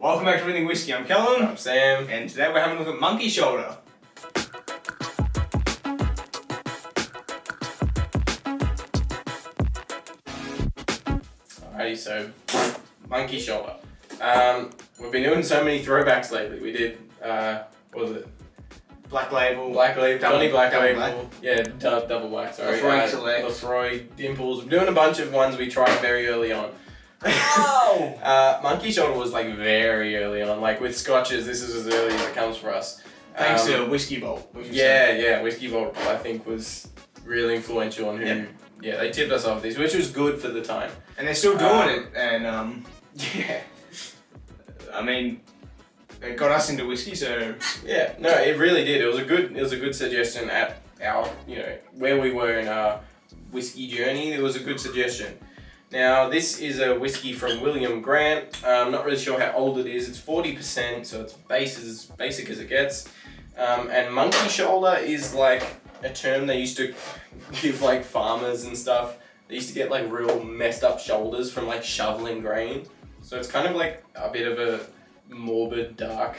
Welcome back to Everything Whiskey. I'm Callum. I'm Sam. And today we're having a look at Monkey Shoulder. Alrighty, so Monkey Shoulder. We've been doing so many throwbacks lately. We did, what was it? Black Label. Black Label, Johnny Black Double Label. Yeah, double black, sorry. Lefroy Select. Lefroy, Dimples. We're doing a bunch of ones we tried very early on. Oh! Monkey Shoulder was like very early on. Like with scotches, this is as early as it comes for us. Thanks to Whiskey Vault. Yeah, Whiskey Vault I think was really influential on who, yeah, they tipped us off this, which was good for the time. And they're still doing it. And, Yeah. I mean, it got us into whiskey, so... Yeah, no, it really did. It was a good suggestion at our, where we were in our whiskey journey. It was a good suggestion. Now, this is a whiskey from William Grant. I'm not really sure how old it is. It's 40%, so it's basic as it gets. And Monkey Shoulder is like a term they used to give like farmers and stuff. They used to get like real messed up shoulders from like shoveling grain. So it's kind of like a bit of a morbid, dark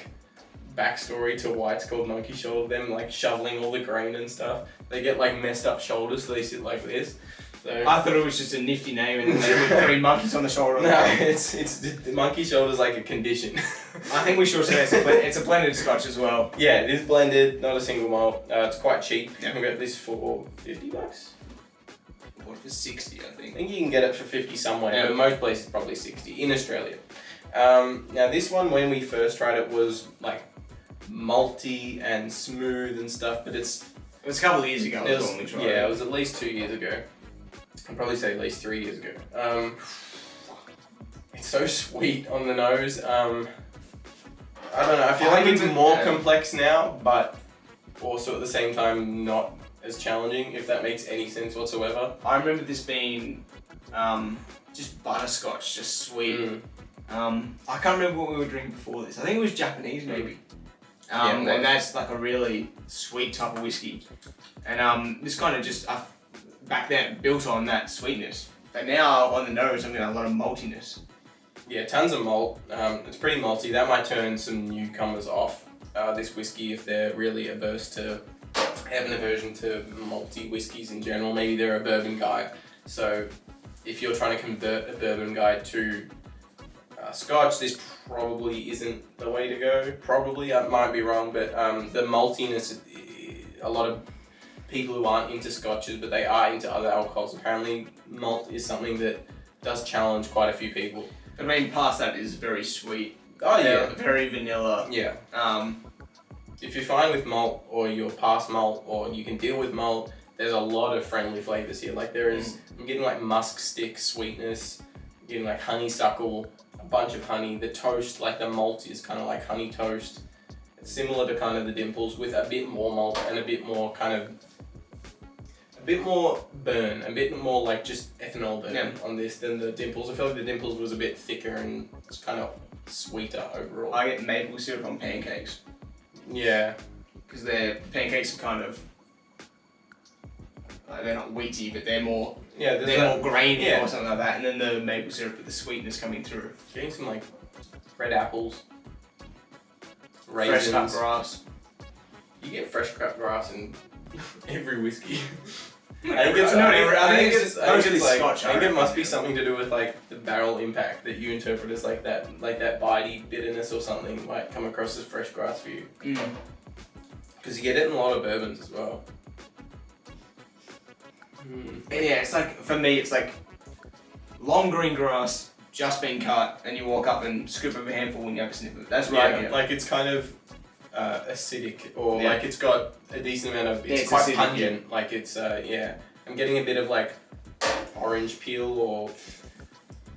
backstory to why it's called Monkey Shoulder. Them like shoveling all the grain and stuff. They get like messed up shoulders, so they sit like this. So I thought it was just a nifty name and they put 3 monkeys on the shoulder. No, it's the Monkey Shoulder's like a condition. I think we should say it's a blended scotch as well. Yeah, it is blended, not a single malt. It's quite cheap. Yeah. You can get this for $50. What for 60, I I think. think you can get it for 50 somewhere, Yeah. but most places probably 60 in Australia. Now this one, when we first tried it, was like malty and smooth and stuff, but it was a couple of years ago. was, when we tried yeah, it. it was at least 2 years ago. I'd probably say at least 3 years ago. It's so sweet on the nose. I don't know, I feel like it's more complex now, but also at the same time not as challenging, if that makes any sense whatsoever. I remember this being just butterscotch, just sweet. I can't remember what we were drinking before this. I think it was Japanese maybe. And that's like a really sweet type of whiskey. And this kind of just, back then, built on that sweetness. But now on the nose, I'm getting a lot of maltiness. Yeah, tons of malt. It's pretty malty. That might turn some newcomers off this whiskey if they're really have an aversion to malty whiskies in general. Maybe they're a bourbon guy. So if you're trying to convert a bourbon guy to scotch, this probably isn't the way to go. Probably, I might be wrong, but the maltiness, a lot of people who aren't into scotches, but they are into other alcohols, apparently malt is something that does challenge quite a few people. I mean, past that is very sweet. Oh yeah. Very vanilla. Yeah. If you're fine with malt, or you're past malt, or you can deal with malt, there's a lot of friendly flavors here. Like there is, I'm getting like musk stick sweetness, I'm getting like honeysuckle, a bunch of honey. The toast, like the malt is kind of like honey toast. It's similar to kind of the Dimples with a bit more malt and a bit more burn, a bit more like just ethanol burn on this than the Dimples. I feel like the Dimples was a bit thicker and it's kind of sweeter overall. I get maple syrup on pancakes. Yeah. Because their pancakes are kind of, they're not wheaty, but they're more, more grainy or something like that. And then the maple syrup with the sweetness coming through. Getting some like red apples, raisins. Fresh cut grass. You get fresh cut grass in every whiskey. I think it must be something to do with like the barrel impact that you interpret as like that bitey bitterness or something might come across as fresh grass for you. Because you get it in a lot of bourbons as well. Yeah, it's like, for me, it's like long green grass, just been cut, and you walk up and scoop up a handful and you have a sniff of it. That's right. Yeah, like it's kind of acidic, or like it's got a decent amount of, it's quite acidic, pungent. Like it's, I'm getting a bit of like orange peel or...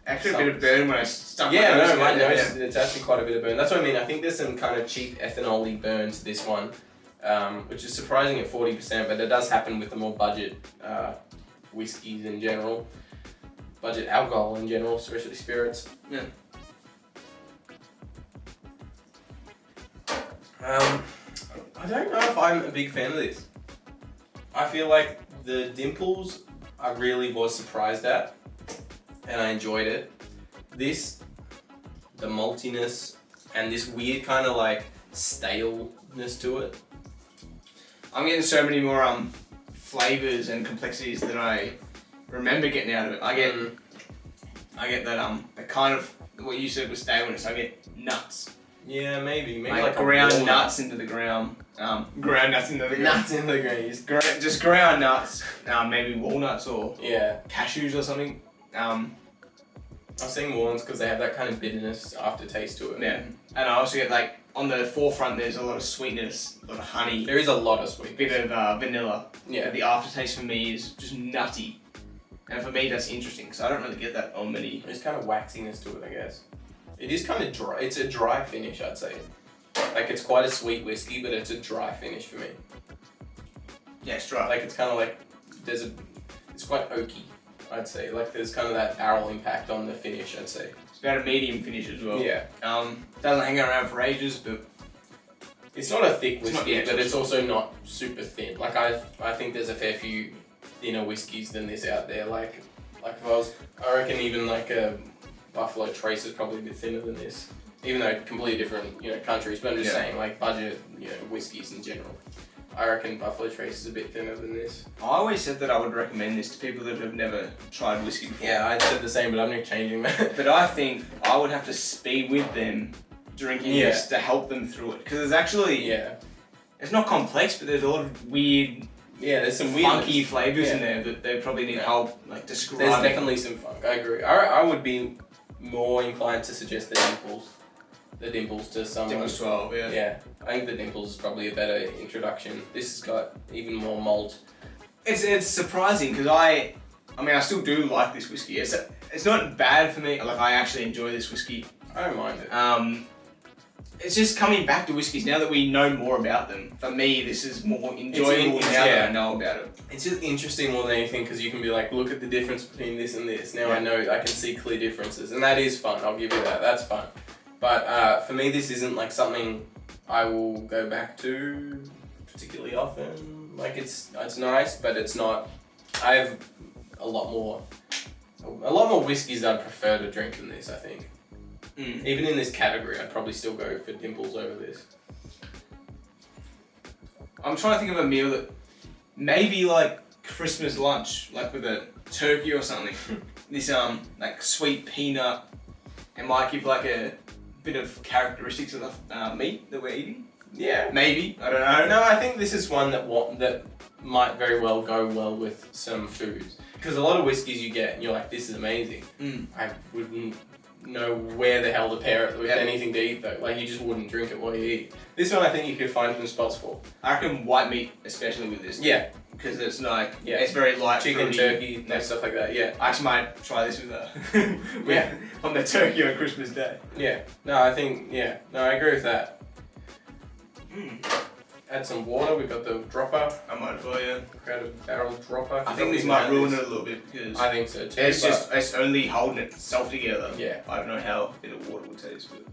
Actually a bit of burn when I stuck my nose, it's actually quite a bit of burn. That's what I mean. I think there's some kind of cheap ethanol-y burn to this one, which is surprising at 40%, but it does happen with the more budget whiskies in general. Budget alcohol in general, especially spirits. Yeah. I don't know if I'm a big fan of this. I feel like the Dimples I really was surprised at, and I enjoyed it. This, the maltiness and this weird kind of like staleness to it. I'm getting so many more flavors and complexities than I remember getting out of it. I get that kind of what you said was staleness. I get nuts. Yeah, maybe like ground nuts into the ground. Ground nuts into the ground. Nuts in the ground. Just ground nuts. Maybe walnuts or Yeah. cashews or something. I'm saying walnuts because they have that kind of bitterness aftertaste to it. Yeah. And I also get like on the forefront there's a lot of sweetness, a lot of honey, There is a lot of a sweetness. bit of vanilla. Yeah. The aftertaste for me is just nutty. And for me that's interesting because I don't really get that on many. There's kind of waxiness to it, I guess. It is kind of dry. It's a dry finish, I'd say. Like it's quite a sweet whiskey, but it's a dry finish for me. Yeah, it's dry. Like it's kind of like it's quite oaky, I'd say. Like there's kind of that barrel impact on the finish, I'd say. It's about a medium finish as well. Yeah. Doesn't hang around for ages, but It's not a thick It's not- whiskey, yeah, it's but not it's also not super thin. Like I think there's a fair few thinner whiskies than this out there. Like I reckon even like a Buffalo Trace is probably a bit thinner than this. Even though completely different, countries. But I'm just saying, like budget, whiskies in general. I reckon Buffalo Trace is a bit thinner than this. I always said that I would recommend this to people that have never tried whiskey before. Yeah, I said the same, but I'm not changing that. But I think I would have to be with them drinking this to help them through it. Because there's actually, it's not complex, but there's a lot of weird, there's some weird funky flavours in there that they probably need help like describing. There's definitely some funk. I agree. I would be more inclined to suggest the dimples to someone. Dimples 12, yeah. Yeah, I think the dimples is probably a better introduction. This has got even more malt. It's surprising because I still do like this whiskey. It's not bad for me. Like I actually enjoy this whiskey. I don't mind it. It's just coming back to whiskies now that we know more about them. For me, this is more enjoyable now that I know about it. It's just interesting more than anything because you can be like, look at the difference between this and this. Now I know I can see clear differences, and that is fun. I'll give you that. That's fun. But for me, this isn't like something I will go back to particularly often. Like it's nice, but it's not. I have a lot more whiskeys that I'd prefer to drink than this. I think. Even in this category, I'd probably still go for Dimples over this. I'm trying to think of a meal that maybe like Christmas lunch, like with a turkey or something. This like sweet peanut, it might give like a bit of characteristics of the meat that we're eating. Yeah, maybe, I don't know. No, I think this is one that might very well go well with some foods. Because a lot of whiskeys you get, and you're like, this is amazing. I wouldn't know where the hell to pair it with anything to eat though. Like you just wouldn't drink it while you eat. This one I think you could find some spots for. I reckon white meat, especially with this. Yeah. Because it's like, it's very light. Chicken, fruity, turkey, stuff like that, yeah. I actually might try this with on the turkey on Christmas Day. Yeah. No, I think, I agree with that. Add some water, we've got the dropper. I might as well, yeah. Grab a barrel dropper. I think this might ruin it a little bit because I think so too. It's only holding itself together. Yeah. I don't know how a bit of water will taste, but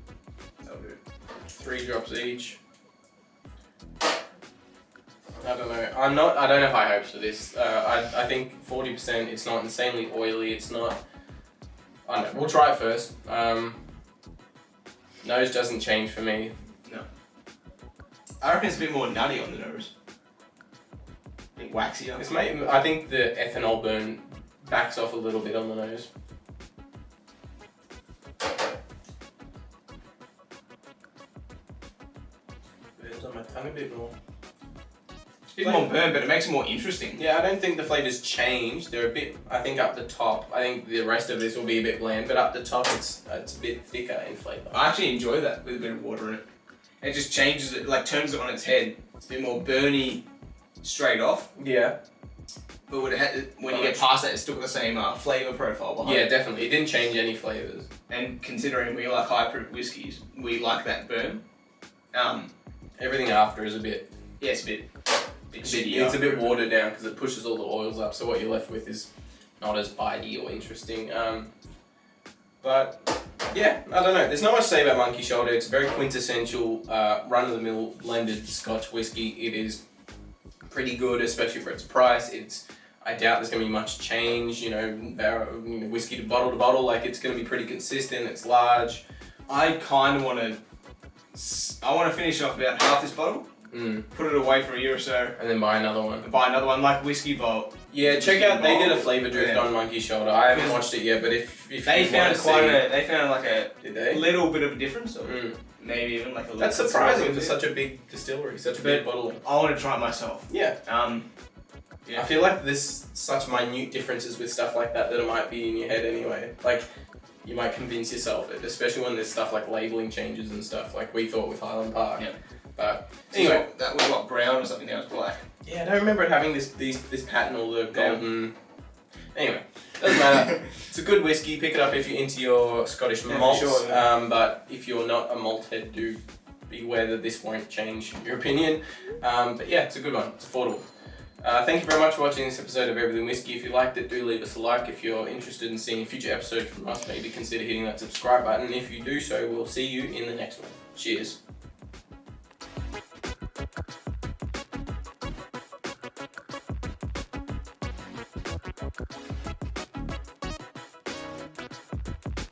that'll do. 3 drops each. I don't know. I don't have high hopes for this. I think 40%. It's not insanely oily. It's not. I don't know. We'll try it first. Nose doesn't change for me. No. I reckon it's a bit more nutty on the nose. A bit waxier. I think the ethanol burn backs off a little bit on the nose. Burns on my tongue a bit more. It's a bit more burn, but it makes it more interesting. Yeah, I don't think the flavours change. They're a bit, I think up the top, I think the rest of this will be a bit bland, but up the top it's a bit thicker in flavour. I actually enjoy that with a bit of water in it. It just changes it, like turns it on its head. It's a bit more burny straight off. Yeah. But when you get past that, it's still got the same flavour profile behind it. Yeah, definitely. It didn't change any flavours. And considering we like high proof whiskies, we like that burn. Everything after is a bit... Yeah, it's a bit shitty. It's a bit watered down because it pushes all the oils up, so what you're left with is not as bitey or interesting. But yeah, I don't know. There's not much to say about Monkey Shoulder. It's a very quintessential, run-of-the-mill blended Scotch whiskey. It is pretty good, especially for its price. I doubt there's going to be much change, whiskey to bottle, like it's going to be pretty consistent. It's large. I kind of want to I want to finish off about half this bottle, put it away for a year or so, and then buy another one. and buy another one like Whiskey Vault. Yeah, check out. They did a flavor drift on Monkey Shoulder. I haven't watched it yet, but if They you found they found like a did they? little bit of a difference, or maybe even like a little. That's surprising for such a big distillery, such a big bottling. I want to try it myself. Yeah. Yeah. I feel like there's such minute differences with stuff like that it might be in your head anyway. Like, you might convince yourself, especially when there's stuff like labeling changes and stuff, like we thought with Highland Park. Yeah. But anyway, that was what, brown or something? That was black. Yeah, I don't remember it having this pattern or the golden. Anyway, doesn't matter. It's a good whiskey. Pick it up if you're into your Scottish malts. Sure, yeah. But if you're not a malt head, do beware that this won't change your opinion. But yeah, it's a good one. It's affordable. Thank you very much for watching this episode of Everything Whiskey. If you liked it, do leave us a like. If you're interested in seeing future episodes from us, maybe consider hitting that subscribe button. If you do so, we'll see you in the next one. Cheers.